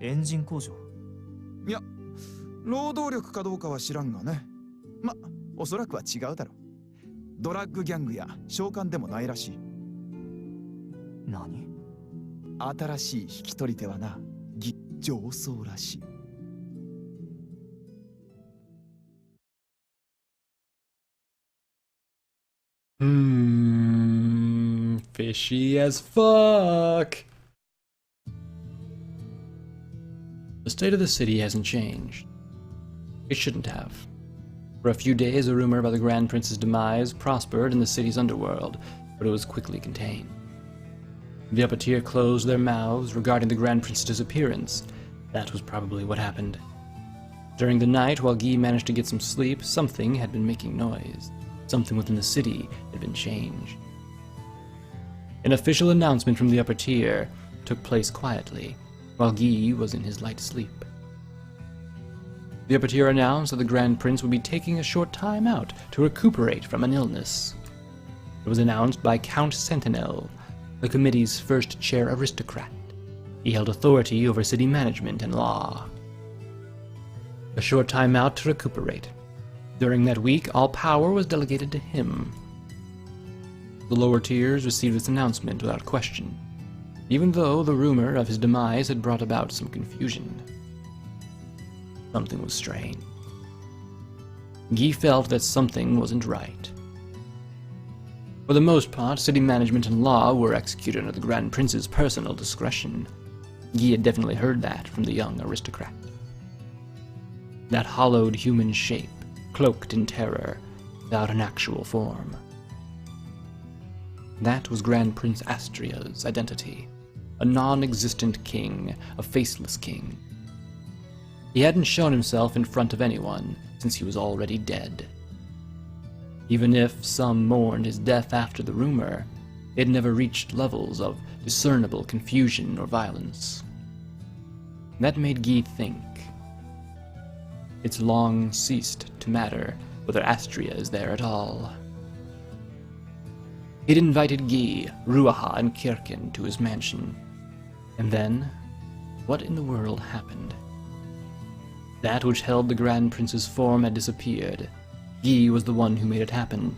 エンジン工場。いや、労働力かどうかは知らんがね。ま、おそらくは違うだろう。ドラッグギャングや召喚でもないらしい。何？新しい引き取り手はな、上層らしい。Fishy as fuck. The state of the city hasn't changed. It shouldn't have. For a few days, a rumor about the Grand Prince's demise prospered in the city's underworld, but it was quickly contained. The upper tier closed their mouths regarding the Grand Prince's disappearance. That was probably what happened. During the night, while Guy managed to get some sleep, something had been making noise. Something within the city had been changed. An official announcement from the upper tier took place quietly, while Guy was in his light sleep. The upper tier announced that the Grand Prince would be taking a short time out to recuperate from an illness. It was announced by Count Sentinel, the committee's first chair aristocrat. He held authority over city management and law. A short time out to recuperate. During that week, all power was delegated to him. The lower tiers received this announcement without question, even though the rumor of his demise had brought about some confusion. Something was strange. Guy felt that something wasn't right. For the most part, city management and law were executed under the Grand Prince's personal discretion. Guy had definitely heard that from the young aristocrat. That hollowed human shape, cloaked in terror, without an actual form. That was Grand Prince Astria's identity. A non-existent king, a faceless king. He hadn't shown himself in front of anyone since he was already dead. Even if some mourned his death after the rumor, it had never reached levels of discernible confusion or violence. That made Guy think. It's long ceased to matter whether Astria is there at all. He'd invited Guy, Ruaha, and Kirkin to his mansion. And then, what in the world happened? That which held the Grand Prince's form had disappeared. Guy was the one who made it happen.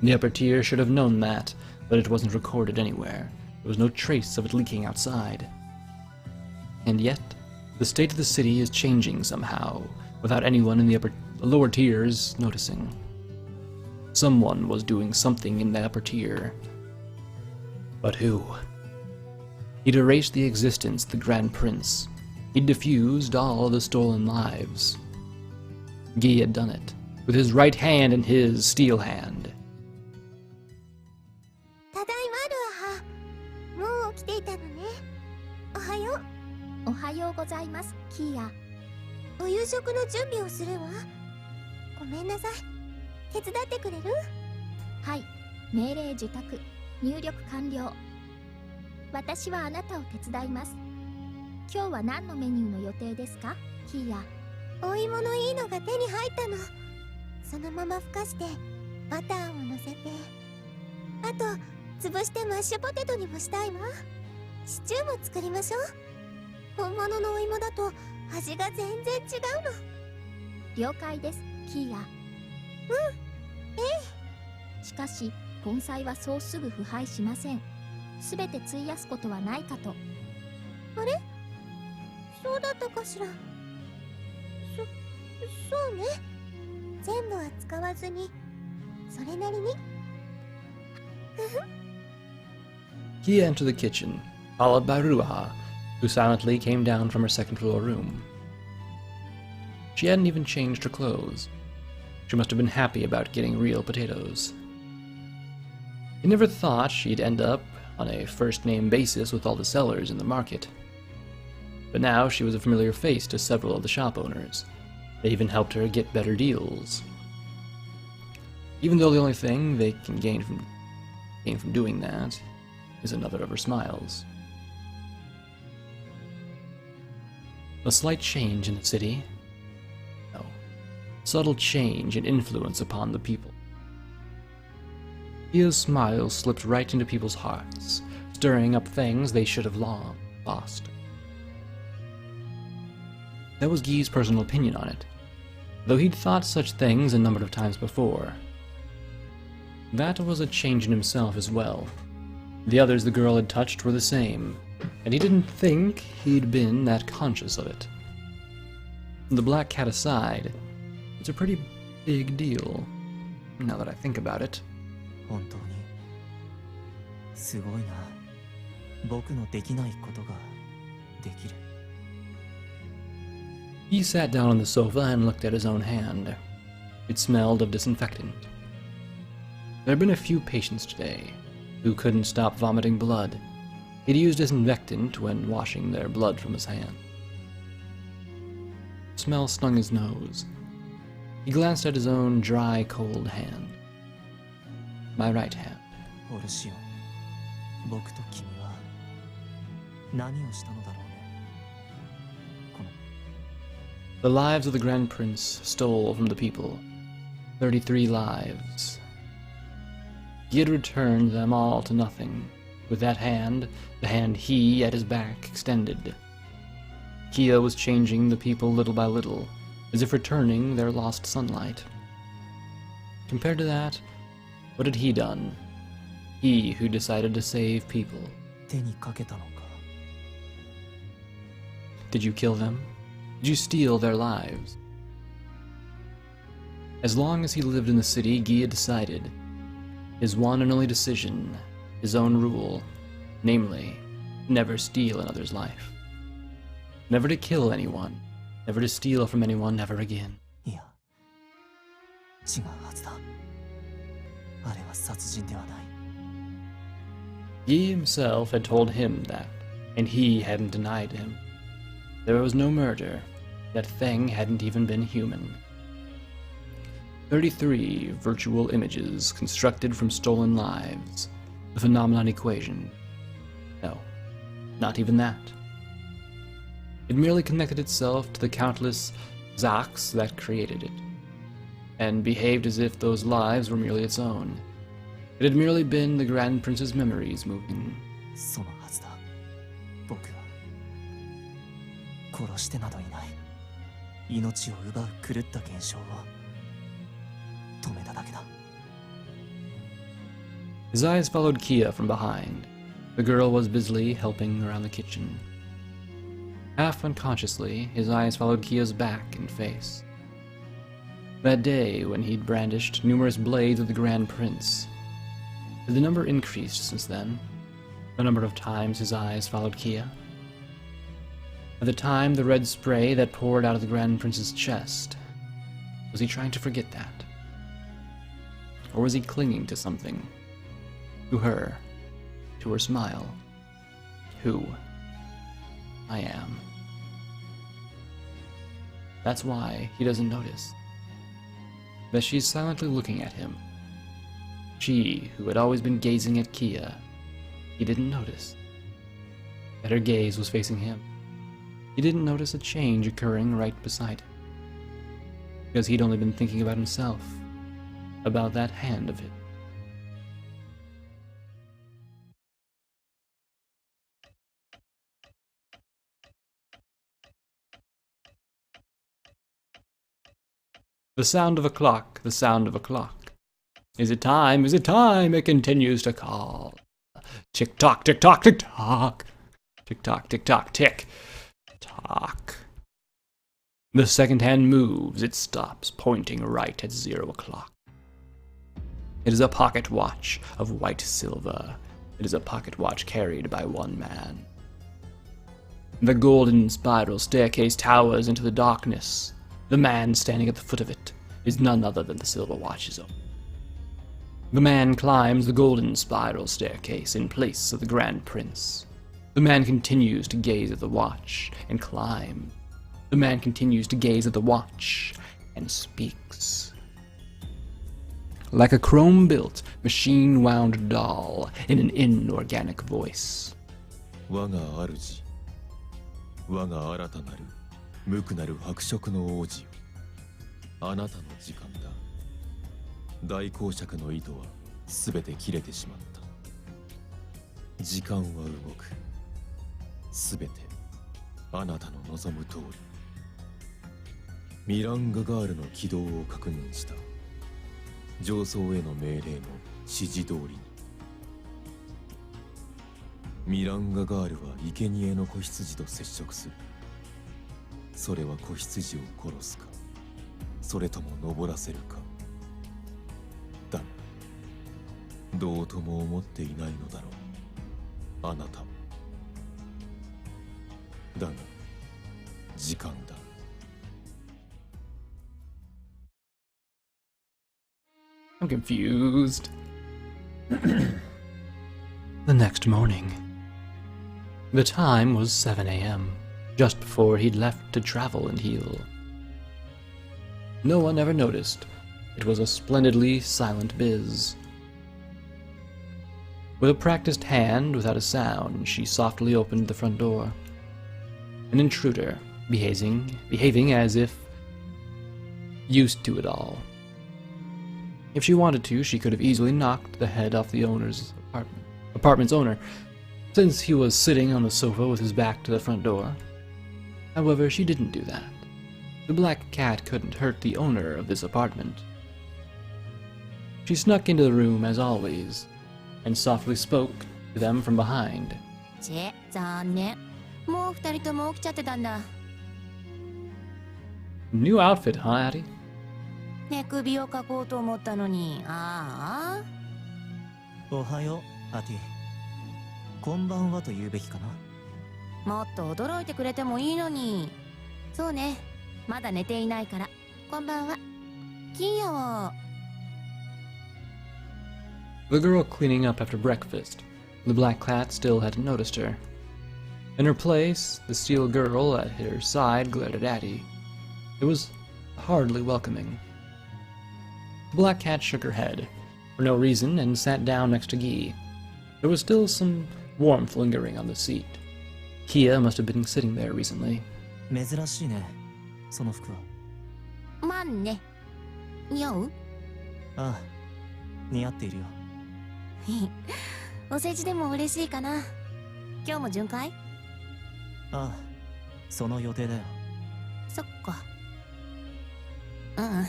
The upper tier should have known that, but it wasn't recorded anywhere. There was no trace of it leaking outside. And yet, the state of the city is changing somehow, without anyone in the lower tiers noticing. Someone was doing something in the upper tier. But who? He'd erased the existence of the Grand Prince. He'd diffused all the stolen lives. Guy had done it, with his right hand in his steel hand. ただいま、ルアハ。もう起きていたのね。おはよう。おはようございます、キーヤ。お夕食の準備をするわ。ごめんなさい。手伝ってくれる？はい。命令受託。入力完了。私はあなたを手伝います。今日は何のメニューの予定ですか、キーヤ？お芋のいいのが手に入ったの。そのままふかしてバターをのせて、あと潰してマッシュポテトにもしたいわ。シチューも作りましょう。本物のお芋だと味が全然違うの。了解です、キーヤ。しかし根菜はそうすぐ腐敗しません。すべて費やすことはないかと。あれ、そうだったかしら。そうね。全部は使わずに、それなりに。He entered the kitchen, followed by Ruaha, who silently came down from her second-floor room. She hadn't even changed her clothes. She must have been happy about getting real potatoes. He never thought she'd end up on a first-name basis with all the sellers in the market. But now she was a familiar face to several of the shop owners. They even helped her get better deals. Even though the only thing they can gain from doing that is another of her smiles. A slight change in the city. No. Subtle change and influence upon the people. His smile slipped right into people's hearts, stirring up things they should have long lost. That was Guy's personal opinion on it, though he'd thought such things a number of times before. That was a change in himself as well. The others the girl had touched were the same, and he didn't think he'd been that conscious of it. The black cat aside, it's a pretty big deal, now that I think about it. 本当にすごいな。僕のできないことができる。 He sat down on the sofa and looked at his own hand. It smelled of disinfectant. There had been a few patients today who couldn't stop vomiting blood. He'd used disinfectant when washing their blood from his hand. The smell stung his nose. He glanced at his own dry, cold hand. My right hand. オルシオン、僕と君は何をしたのだろうね。この The lives of the Grand Prince stole from the people. 33 lives. He had returned them all to nothing, with that hand, the hand he at his back extended. Kia was changing the people little by little, as if returning their lost sunlight. Compared to that, what had he done? He who decided to save people. 手にかけたのか。 Did you kill them? Did you steal their lives? As long as he lived in the city, Guy had decided. His one and only decision, his own rule, namely, never steal another's life. Never to kill anyone, never to steal from anyone ever again. いや、違うはずだ。あれは殺人ではない。 Guy himself had told him that, and he hadn't denied him. There was no murder. That thing hadn't even been human. 33 virtual images constructed from stolen lives. The phenomenon equation. No, not even that. It merely connected itself to the countless Zaks that created it, and behaved as if those lives were merely its own. It had merely been the Grand Prince's memories moving. そのはずだ。僕は殺してなどいない。命を奪う狂った現象を止めただけだ。 His eyes followed Kia from behind. The girl was busily helping around the kitchen. Half unconsciously, his eyes followed Kia's back and face. That day, when he'd brandished numerous blades of the Grand Prince, had the number increased since then? The number of times his eyes followed Kia? At the time, the red spray that poured out of the Grand Prince's chest, was he trying to forget that? Or was he clinging to something? To her, to her smile. Who I am. That's why he doesn't notice. That she's silently looking at him. She, who had always been gazing at Kia, he didn't notice. That her gaze was facing him. He didn't notice a change occurring right beside him. Because he'd only been thinking about himself, about that hand of his. The sound of a clock, the sound of a clock. Is it time? Is it time? It continues to call. Tick-tock, tick-tock, tick-tock. Tick-tock, tick-tock, tick-tock. The second hand moves. It stops, pointing right at 0 o'clock. It is a pocket watch of white silver. It is a pocket watch carried by one man. The golden spiral staircase towers into the darkness. The man standing at the foot of it is none other than the silver watch's owner. The man climbs the golden spiral staircase in place of the Grand Prince. The man continues to gaze at the watch and climb. The man continues to gaze at the watch and speaks. Like a chrome-built, machine-wound doll in an inorganic voice. 我が主、我が新たなる無垢なる伯爵の王子よ、あなたの時間だ。大公爵の糸はすべて切れてしまった。時間は動く。すべてあなたの望む通り。ミランガガールの軌道を確認した。上層への命令の指示通りに。ミランガガールは生贄の子羊と接触する。それは子羊を殺すか、それとも登らせるか。だがどうとも思っていないのだろう、あなたも。だが時間だ。I'm confused. The next morning. The time was 7 a.m., just before he'd left to travel and heal. No one ever noticed. It was a splendidly silent biz. With a practiced hand, without a sound, she softly opened the front door. An intruder, behaving as if used to it all. If she wanted to, she could have easily knocked the head off the apartment's owner, since he was sitting on the sofa with his back to the front door. However, she didn't do that. The black cat couldn't hurt the owner of this apartment. She snuck into the room as always, and softly spoke to them from behind. 残念。もう二人とも起きちゃってたんだ。New outfit, huh, Addie? 寝首をかこうと思ったのに、おはよう、アティ。こんばんはと言うべきかな。もっと驚いてくれてもいいのに。そうね。まだ寝ていないから。こんばんは。キーヤは。The girl cleaning up after breakfast. The black cat still hadn't noticed her. In her place, the steel girl at her side glared at Addie. It was hardly welcoming. The black cat shook her head, for no reason, and sat down next to Guy. There was still some warmth lingering on the seat. Kia must have been sitting there recently. 珍しいね、その服は。まんね。似合う？ああ、似合っているよ。お世辞でも嬉しいかな。今日も巡回？ああ、その予定だよ。そっか。うん。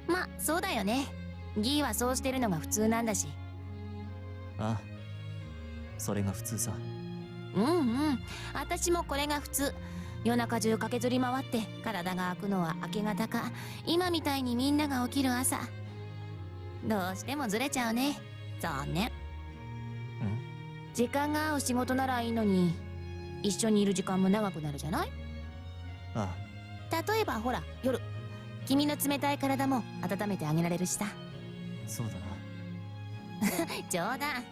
まあ、そうだよね。ギーはそうしてるのが普通なんだし。ああ、それが普通さ。うんうん。私もこれが普通。夜中中駆けずり回って体が空くのは明け方か、今みたいにみんなが起きる朝。どうしてもずれちゃうね。残念。時間が合う仕事ならいいのに、一緒にいる時間も長くなるじゃない？ああ。例えばほら、夜。君の冷たい体も温めてあげられるしさ。そうだな。冗談。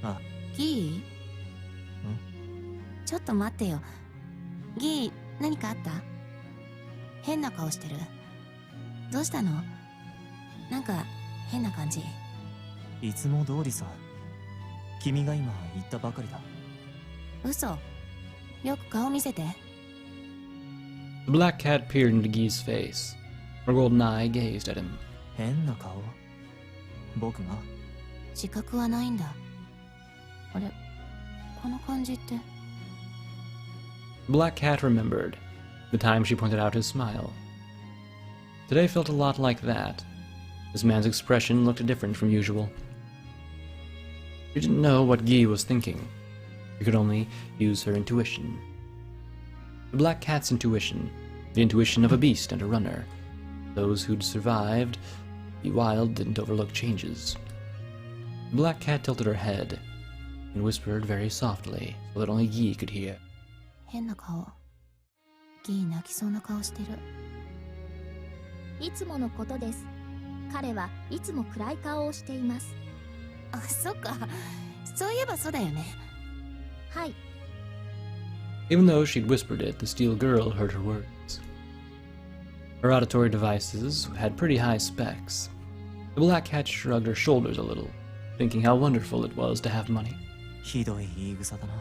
あ、ギー？ちょっと待ってよ。ギー、何かあった？変な顔してる。どうしたの？なんか変な感じ。いつも通りさ。君が今言ったばかりだ。嘘。よく顔見せて。The black cat peered into Guy's face. Her golden eye gazed at him. 変な顔？僕が？自覚はないんだ。あれ？この感じって。The black cat remembered the time she pointed out his smile. Today felt a lot like that. This man's expression looked different from usual. She didn't know what Guy was thinking. She could only use her intuition. The black cat's intuition, the intuition of a beast and a runner. Those who'd survived, the wild didn't overlook changes. The black cat tilted her head and whispered very softly so that only Guy could hear. 変な顔。ギー泣きそうな顔してる。いつものことです。彼はいつも暗い顔をしています。あ、そっか。そういえばそうだよね。はい。Even though she'd whispered it, the steel girl heard her words. Her auditory devices had pretty high specs. The black cat shrugged her shoulders a little, thinking how wonderful it was to have money. ひどい言い草だな。